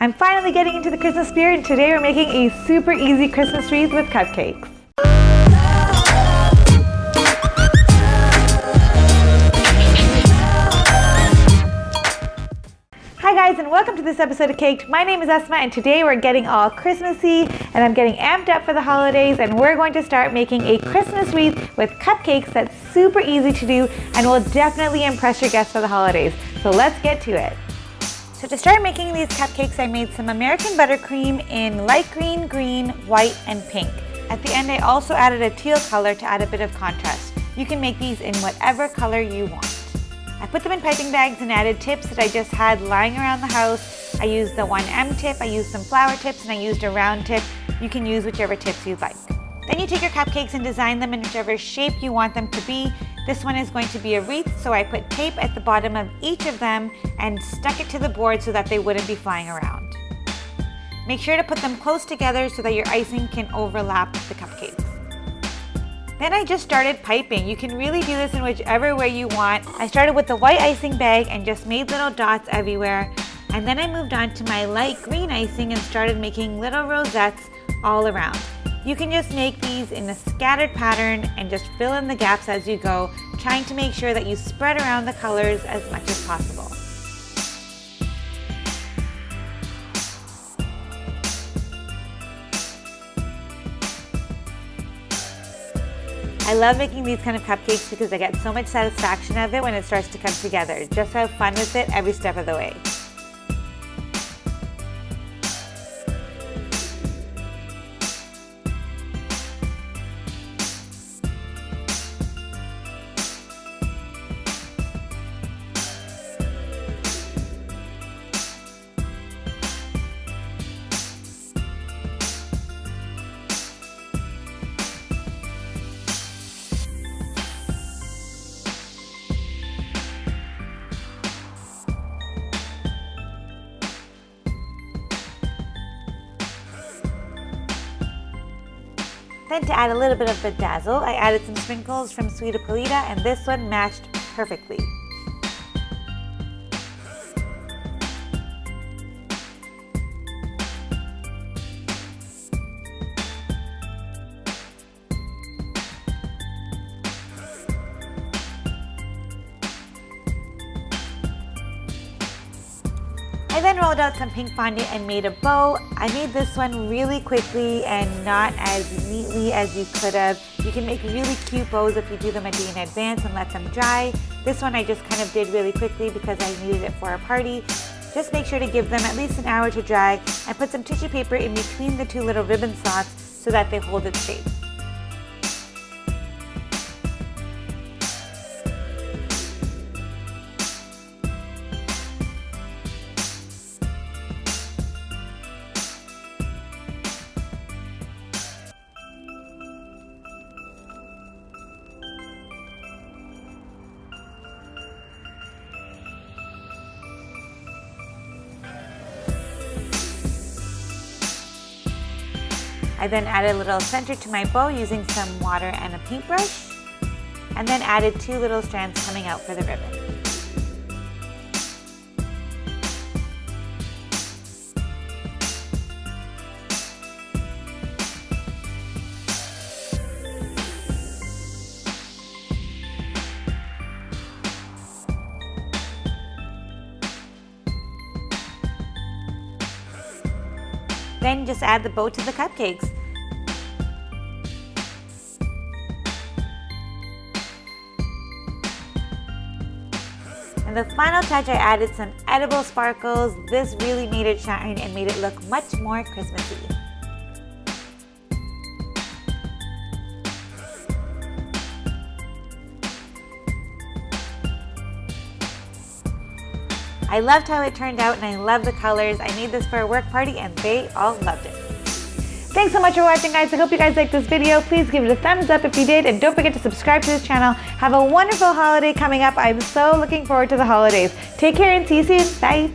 I'm finally getting into the Christmas spirit, and today we're making a super easy Christmas wreath with cupcakes. Hi guys, and welcome to this episode of Caked. My name is Asma, and today we're getting all Christmassy, and I'm getting amped up for the holidays, and we're going to start making a Christmas wreath with cupcakes that's super easy to do and will definitely impress your guests for the holidays. So let's get to it. So to start making these cupcakes, I made some American buttercream in light green, green, white, and pink. At the end, I also added a teal color to add a bit of contrast. You can make these in whatever color you want. I put them in piping bags and added tips that I just had lying around the house. I used the 1M tip, I used some flower tips, and I used a round tip. You can use whichever tips you'd like. Then you take your cupcakes and design them in whichever shape you want them to be. This one is going to be a wreath, so I put tape at the bottom of each of them and stuck it to the board so that they wouldn't be flying around. Make sure to put them close together so that your icing can overlap the cupcakes. Then I just started piping. You can really do this in whichever way you want. I started with the white icing bag and just made little dots everywhere. And then I moved on to my light green icing and started making little rosettes all around. You can just make these in a scattered pattern and just fill in the gaps as you go, trying to make sure that you spread around the colors as much as possible. I love making these kind of cupcakes because I get so much satisfaction out of it when it starts to come together. Just have fun with it every step of the way. Then to add a little bit of bedazzle, I added some sprinkles from Sweet Polita, and this one matched perfectly. I then rolled out some pink fondant and made a bow. I made this one really quickly and not as neatly as you could have. You can make really cute bows if you do them a day in advance and let them dry. This one I just kind of did really quickly because I needed it for a party. Just make sure to give them at least an hour to dry and put some tissue paper in between the two little ribbon slots so that they hold its shape. I then added a little center to my bow using some water and a paintbrush, and then added two little strands coming out for the ribbon. Then just add the bow to the cupcakes. And the final touch, I added some edible sparkles. This really made it shine and made it look much more Christmassy. I loved how it turned out, and I love the colors. I made this for a work party and they all loved it. Thanks so much for watching, guys. I hope you guys liked this video. Please give it a thumbs up if you did, and don't forget to subscribe to this channel. Have a wonderful holiday coming up. I'm so looking forward to the holidays. Take care and see you soon. Bye.